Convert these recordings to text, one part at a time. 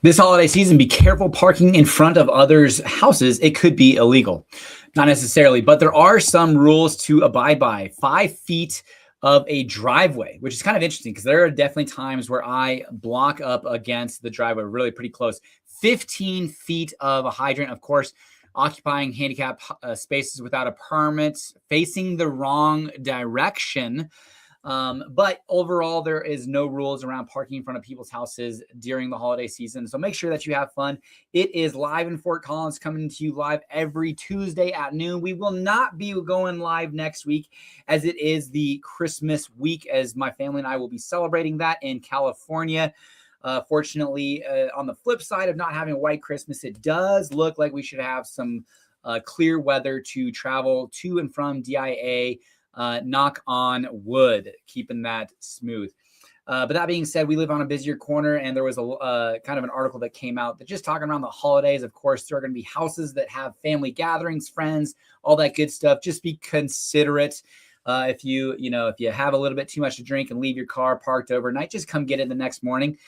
This holiday season, be careful parking in front of others' houses. It could be illegal. Not necessarily, but there are some rules to abide by. 5 feet of a driveway, which is kind of interesting because there are definitely times where I block up against the driveway, really pretty close. 15 feet of a hydrant, of course, occupying handicap spaces without a permit, facing the wrong direction. But overall, there is no rules around parking in front of people's houses during the holiday season. So make sure that you have fun. It is live in Fort Collins, coming to you live every Tuesday at noon. We will not be going live next week as it is the Christmas week, as my family and I will be celebrating that in California. Fortunately, on the flip side of not having a white Christmas, it does look like we should have some clear weather to travel to and from DIA. Knock on wood, keeping that smooth. But that being said, we live on a busier corner, and there was a kind of an article that came out that just talking around the holidays. Of course, there are going to be houses that have family gatherings, friends, all that good stuff. Just be considerate. If you have a little bit too much to drink and leave your car parked overnight, just come get it the next morning.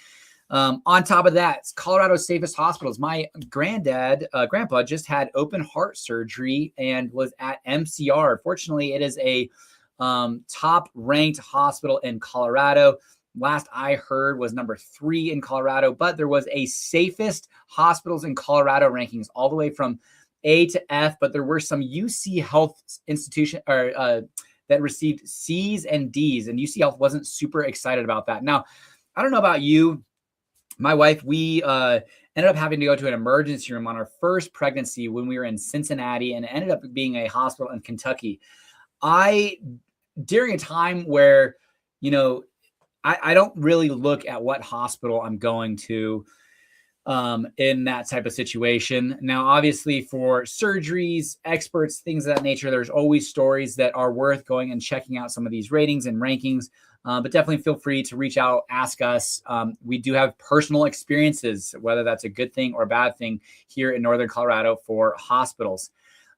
On top of that, it's Colorado's safest hospitals. My grandpa just had open heart surgery and was at MCR. Fortunately, it is a top ranked hospital in Colorado. Last I heard was number 3 in Colorado, but there was a safest hospitals in Colorado rankings all the way from A to F, but there were some UC Health institution that received C's and D's, and UC Health wasn't super excited about that. Now, I don't know about you. My wife, we ended up having to go to an emergency room on our first pregnancy when we were in Cincinnati, and it ended up being a hospital in Kentucky. During a time where, I don't really look at what hospital I'm going to in that type of situation. Now, obviously, for surgeries, experts, things of that nature, there's always stories that are worth going and checking out some of these ratings and rankings. But definitely feel free to reach out, ask us. We do have personal experiences, whether that's a good thing or a bad thing here in Northern Colorado for hospitals.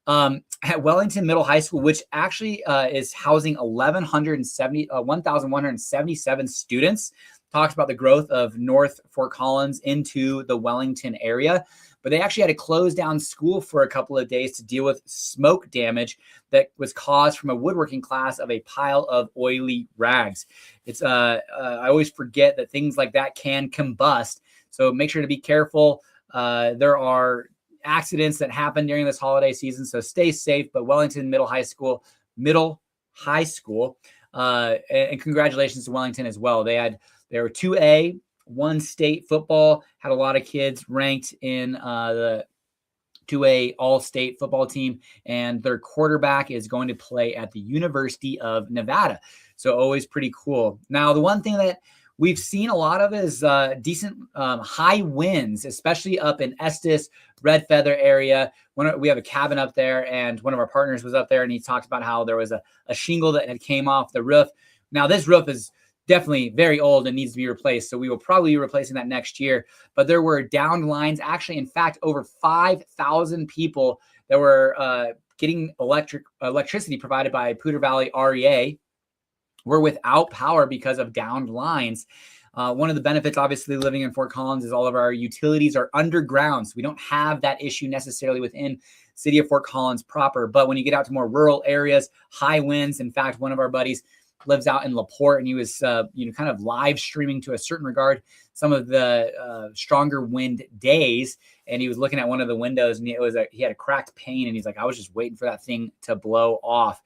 At Wellington Middle High School, which actually is housing 1,177 students, talks about the growth of North Fort Collins into the Wellington area. But they actually had to close down school for a couple of days to deal with smoke damage that was caused from a woodworking class of a pile of oily rags. It's I always forget that things like that can combust. So make sure to be careful. There are accidents that happen during this holiday season, so stay safe. But Wellington Middle High School, and congratulations to Wellington as well. They were 2A. One state football, had a lot of kids ranked in the 2A all-state football team, and their quarterback is going to play at the University of Nevada. So always pretty cool. Now, the one thing that we've seen a lot of is decent high winds, especially up in Estes, Red Feather area. We have a cabin up there, and one of our partners was up there, and he talked about how there was a shingle that had came off the roof. Now, this roof is definitely very old and needs to be replaced. So we will probably be replacing that next year. But there were downed lines. Actually, in fact, over 5,000 people that were getting electricity provided by Poudre Valley REA were without power because of downed lines. One of the benefits, obviously, living in Fort Collins is all of our utilities are underground. So we don't have that issue necessarily within city of Fort Collins proper. But when you get out to more rural areas, high winds. In fact, one of our buddies lives out in LaPorte, and he was, kind of live streaming to a certain regard some of the stronger wind days. And he was looking at one of the windows, and he had a cracked pane, and he's like, I was just waiting for that thing to blow off.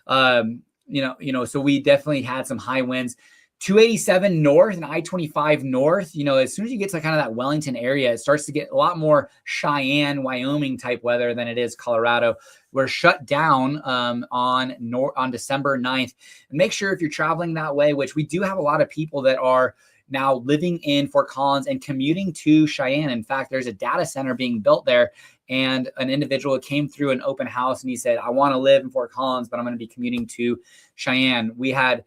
So we definitely had some high winds. 287 north and I-25 north, as soon as you get to kind of that Wellington area, it starts to get a lot more Cheyenne, Wyoming type weather than it is Colorado. We're shut down on December 9th. And make sure if you're traveling that way, which we do have a lot of people that are now living in Fort Collins and commuting to Cheyenne. In fact, there's a data center being built there, and an individual came through an open house and he said, I want to live in Fort Collins, but I'm going to be commuting to Cheyenne. We had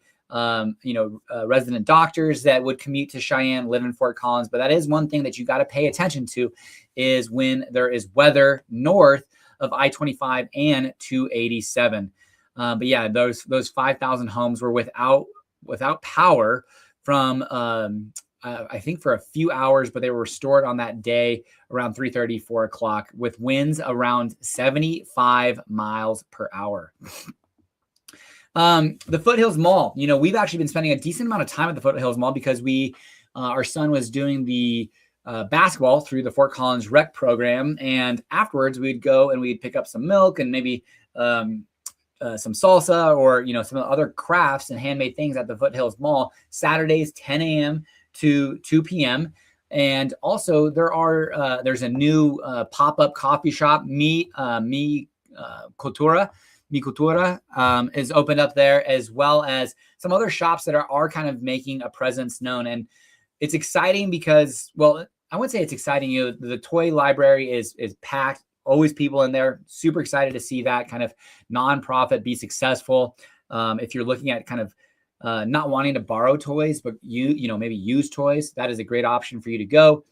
resident doctors that would commute to Cheyenne, live in Fort Collins. But that is one thing that you got to pay attention to, is when there is weather north of I-25 and 287. But yeah, those 5,000 homes were without power from I think for a few hours, but they were restored on that day around 3:30, 4 o'clock with winds around 75 miles per hour. The Foothills Mall, we've actually been spending a decent amount of time at the Foothills Mall because our son was doing the basketball through the Fort Collins rec program. And afterwards we'd go and we'd pick up some milk and maybe some salsa or, some other crafts and handmade things at the Foothills Mall, Saturdays, 10 a.m. to 2 p.m. And also there's a new pop-up coffee shop, Mi Cultura is opened up there, as well as some other shops that are kind of making a presence known. And it's exciting because, well, I wouldn't say it's exciting. The toy library is packed, always people in there. Super excited to see that kind of nonprofit be successful. If you're looking at kind of not wanting to borrow toys, but maybe use toys, that is a great option for you to go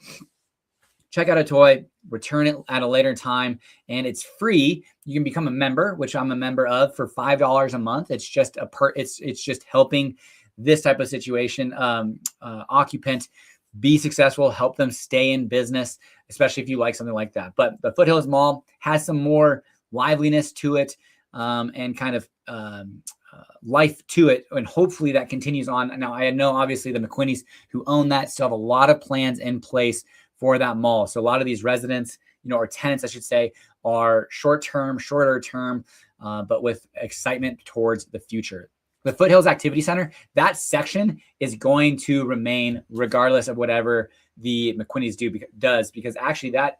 check out a toy, return it at a later time, and it's free. You can become a member, which I'm a member of, for $5 a month. It's just it's just helping this type of situation occupant be successful, help them stay in business, especially if you like something like that. But the Foothills Mall has some more liveliness to it and kind of life to it, and hopefully that continues on. Now, I know obviously the McQuinneys who own that still have a lot of plans in place for that mall. So a lot of these residents, or tenants, I should say, are shorter term, but with excitement towards the future. The Foothills Activity Center, that section is going to remain regardless of whatever the McQuinneys does, because actually that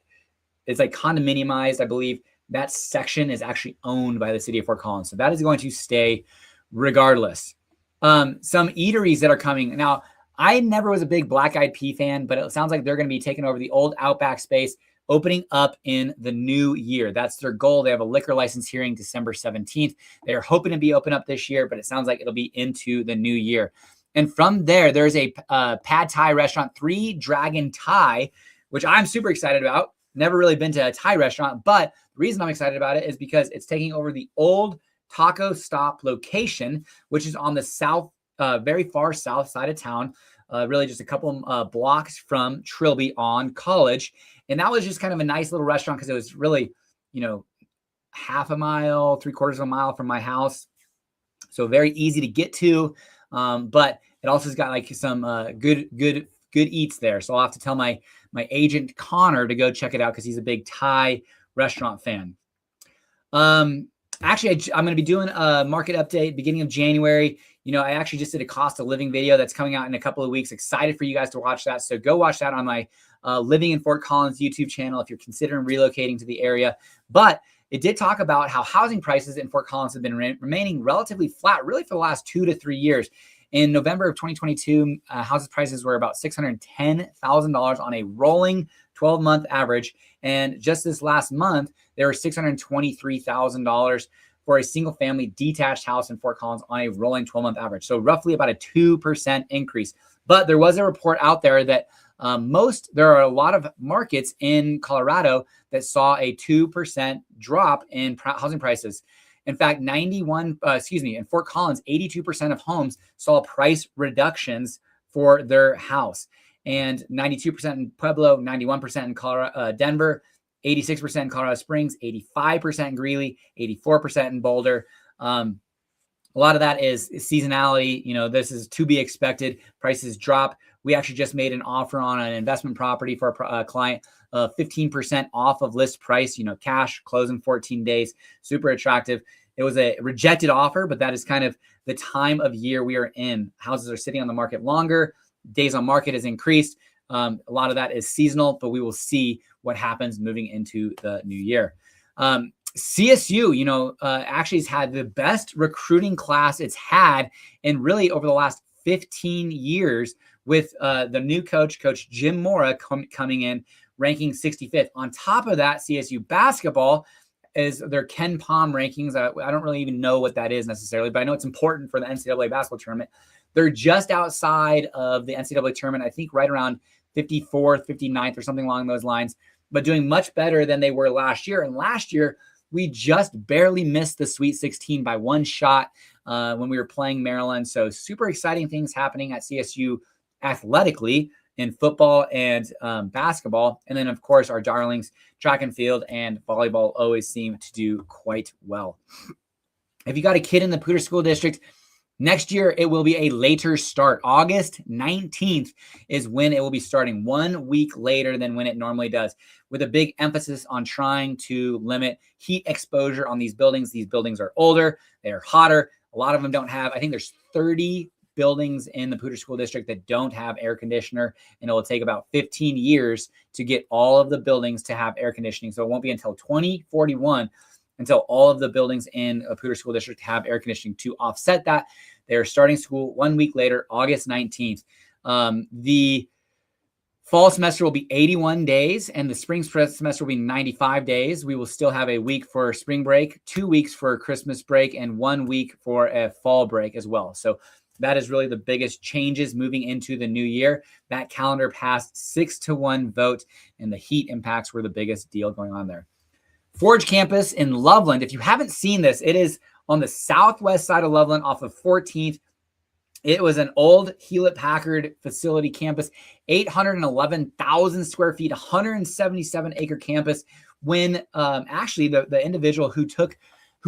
is like condominiumized. I believe that section is actually owned by the city of Fort Collins. So that is going to stay regardless. Some eateries that are coming. Now, I never was a big Black Eyed Pea fan, but it sounds like they're going to be taking over the old Outback space, opening up in the new year. That's their goal. They have a liquor license hearing December 17th. They're hoping to be open up this year, but it sounds like it'll be into the new year. And from there, there's a pad Thai restaurant, Three Dragon Thai, which I'm super excited about. Never really been to a Thai restaurant, but the reason I'm excited about it is because it's taking over the old Taco Stop location, which is on the south, very far south side of town, really just a couple blocks from Trilby on College. And that was just kind of a nice little restaurant because it was really, half a mile, 3/4 of a mile from my house. So very easy to get to. But it also has got like some good eats there. So I'll have to tell my agent Connor to go check it out because he's a big Thai restaurant fan. Actually, I'm going to be doing a market update beginning of January. I actually just did a cost of living video that's coming out in a couple of weeks. Excited for you guys to watch that. So go watch that on my Living in Fort Collins YouTube channel if you're considering relocating to the area. But it did talk about how housing prices in Fort Collins have been remaining relatively flat, really for the last 2 to 3 years. In November of 2022, house prices were about $610,000 on a rolling 12-month average. And just this last month, there were $623,000 for a single-family detached house in Fort Collins on a rolling 12-month average. So roughly about a 2% increase. But there was a report out there that there are a lot of markets in Colorado that saw a 2% drop in housing prices. In fact, in Fort Collins, 82% of homes saw price reductions for their house, and 92% in Pueblo, 91% in Colorado, Denver, 86% in Colorado Springs, 85% in Greeley, 84% in Boulder. A lot of that is seasonality. This is to be expected. Prices drop. We actually just made an offer on an investment property for a client, 15% off of list price, cash, close in 14 days. Super attractive. It was a rejected offer, but that is kind of the time of year we are in. Houses are sitting on the market longer. Days on market has increased. A lot of that is seasonal, but we will see what happens moving into the new year. CSU, actually has had the best recruiting class it's had in really over the last 15 years with the new Coach Jim Mora coming in, ranking 65th. On top of that, CSU basketball is their Ken Pom rankings. I don't really even know what that is necessarily, but I know it's important for the NCAA basketball tournament. They're just outside of the NCAA tournament, I think right around 54th, 59th or something along those lines, but doing much better than they were last year. And last year, we just barely missed the Sweet 16 by one shot when we were playing Maryland. So super exciting things happening at CSU athletically. in football and basketball. And then, of course, our darlings, track and field and volleyball, always seem to do quite well. If you got a kid in the Poudre School District, next year it will be a later start. August 19th is when it will be starting, 1 week later than when it normally does, with a big emphasis on trying to limit heat exposure on these buildings. These buildings are older, they're hotter. A lot of them don't have, I think there's 30 buildings in the Poudre School District that don't have air conditioner, and it will take about 15 years to get all of the buildings to have air conditioning. So it won't be until 2041 until all of the buildings in a Poudre School District have air conditioning. To offset that, they're starting school 1 week later, August 19th. The fall semester will be 81 days, and the spring semester will be 95 days. We will still have a week for spring break, 2 weeks for Christmas break, and 1 week for a fall break as well. So that is really the biggest changes moving into the new year. That calendar passed 6-1 vote, and the heat impacts were the biggest deal going on there. Forge campus in Loveland. If you haven't seen this, it is on the southwest side of Loveland off of 14th. It was an old Hewlett-Packard facility campus, 811,000 square feet, 177-acre campus. When actually the individual who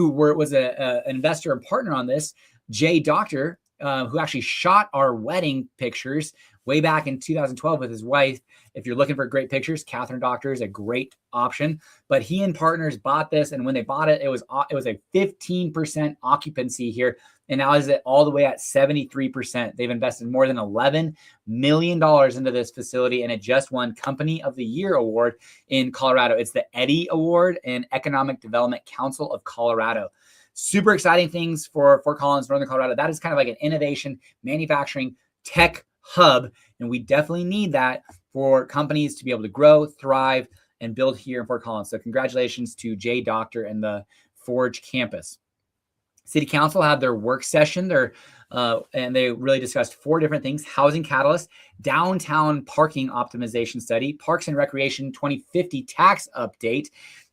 was an investor and partner on this, Jay Doctor, who actually shot our wedding pictures way back in 2012 with his wife. If you're looking for great pictures, Catherine Doctor is a great option. But he and partners bought this, and when they bought it, it was a 15% occupancy here, and now is it all the way at 73%. They've invested more than $11 million into this facility, and it just won Company of the Year award in Colorado. It's the Eddy Award and Economic Development Council of Colorado. Super exciting things for Fort Collins, Northern Colorado. That is kind of like an innovation, manufacturing, tech hub, and we definitely need that for companies to be able to grow, thrive, and build here in Fort Collins. So congratulations to Jay Doctor and the Forge campus. City Council had their work session there, and they really discussed 4 different things: housing catalyst, downtown parking optimization study, parks and recreation 2050 tax update,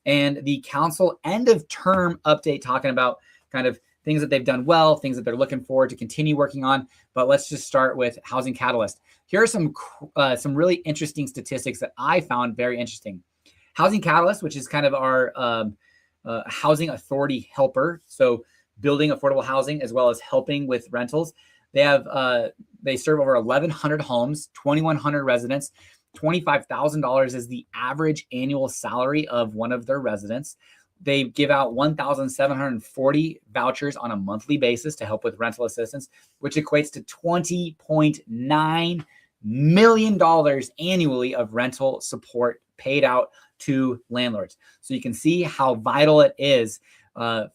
and the council end of term update, talking about kind of things that they've done well, things that they're looking forward to continue working on. But let's just start with housing catalyst. Here are some really interesting statistics that I found very interesting. Housing catalyst, which is kind of our housing authority helper, so building affordable housing as well as helping with rentals. They serve over 1,100 homes, 2,100 residents. $25,000 is the average annual salary of one of their residents. They give out 1,740 vouchers on a monthly basis to help with rental assistance, which equates to $20.9 million annually of rental support paid out to landlords. So you can see how vital it is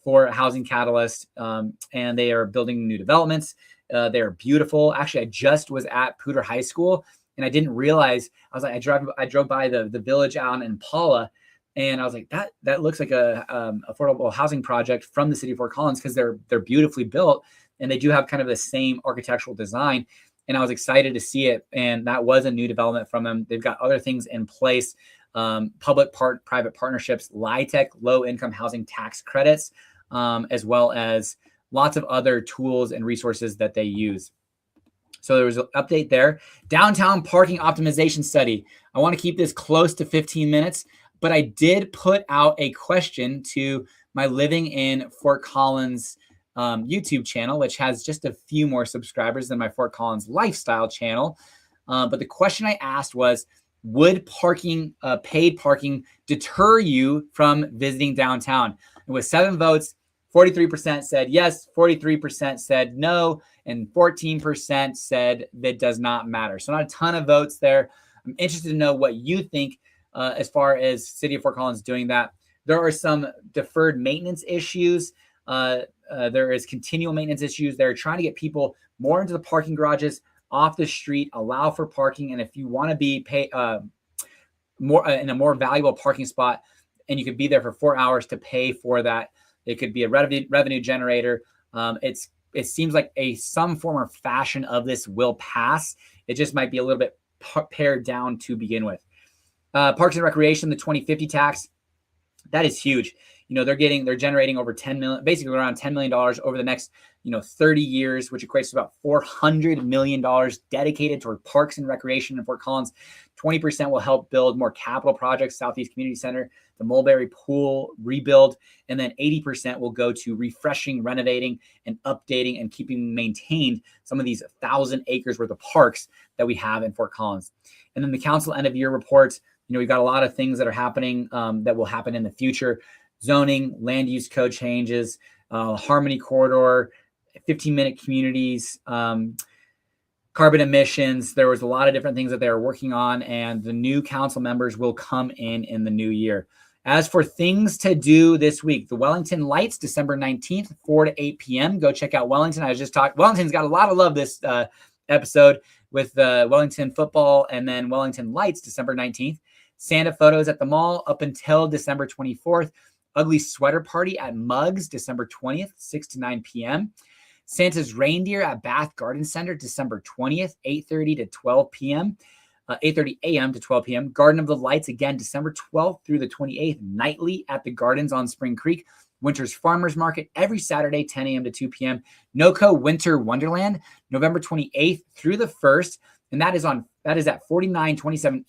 for Housing Catalyst, and they are building new developments. They are beautiful. Actually, I just was at Poudre High School, and I didn't realize, I drove by the village out in Paula, and I was like, that looks like a affordable housing project from the city of Fort Collins, because they're beautifully built, and they do have kind of the same architectural design. And I was excited to see it, and that was a new development from them. They've got other things in place, public-private partnerships, LIHTC, low-income housing tax credits, as well as lots of other tools and resources that they use. So there was an update there. Downtown parking optimization study. I want to keep this close to 15 minutes, but I did put out a question to my Living in Fort Collins YouTube channel, which has just a few more subscribers than my Fort Collins lifestyle channel. But the question I asked was, would paid parking deter you from visiting downtown? And with 7 votes, 43% said yes, 43% said no, and 14% said that does not matter. So not a ton of votes there. I'm interested to know what you think as far as City of Fort Collins doing that. There are some deferred maintenance issues. There is continual maintenance issues. They're trying to get people more into the parking garages, off the street, allow for parking. And if you want to be more in a more valuable parking spot, and you could be there for 4 hours to pay for that, it could be a revenue generator. It seems like some form or fashion of this will pass. It just might be a little bit pared down to begin with. Parks and Recreation, the 2050 tax, that is huge. they're generating over 10 million, basically around $10 million over the next 30 years, which equates to about $400 million dedicated toward parks and recreation in Fort Collins. 20% will help build more capital projects, Southeast Community Center, the Mulberry Pool rebuild, and then 80% will go to refreshing, renovating, and updating and keeping maintained some of these 1,000 acres worth of parks that we have in Fort Collins. And then the council end of year reports, we've got a lot of things that are happening that will happen in the future. Zoning, land use code changes, Harmony Corridor, 15-minute communities, carbon emissions. There was a lot of different things that they were working on, and the new council members will come in the new year. As for things to do this week, the Wellington Lights, December 19th, 4 to 8 p.m. Go check out Wellington. I was just talking. Wellington's got a lot of love this episode with Wellington football, and then Wellington Lights, December 19th. Santa photos at the mall up until December 24th. Ugly Sweater Party at Muggs, December 20th, 6 to 9 p.m. Santa's Reindeer at Bath Garden Center, December 20th, 8:30 to 12 p.m. 8:30 a.m. to 12 p.m. Garden of the Lights, again, December 12th through the 28th, nightly at the Gardens on Spring Creek. Winter's Farmers Market every Saturday, 10 a.m. to 2 p.m. NOCO Winter Wonderland, November 28th through the 1st. And that is at 4927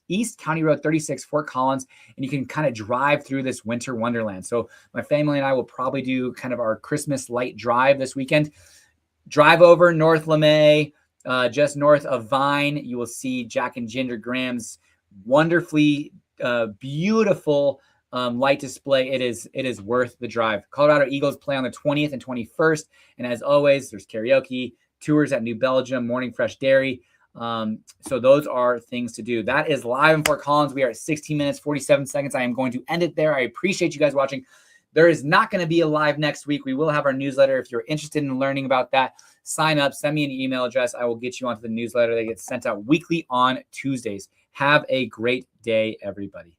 East County Road 36, Fort Collins. And you can kind of drive through this winter wonderland. So my family and I will probably do kind of our Christmas light drive this weekend. Drive over North LeMay, just north of Vine. You will see Jack and Ginger Graham's wonderfully beautiful light display. It is worth the drive. Colorado Eagles play on the 20th and 21st. And as always, there's karaoke, tours at New Belgium, Morning Fresh Dairy. So those are things to do. That is live in Fort Collins. We are at 16 minutes, 47 seconds. I am going to end it there. I appreciate you guys watching. There is not going to be a live next week. We will have our newsletter. If you're interested in learning about that, sign up, send me an email address. I will get you onto the newsletter that gets sent out weekly on Tuesdays. Have a great day, everybody.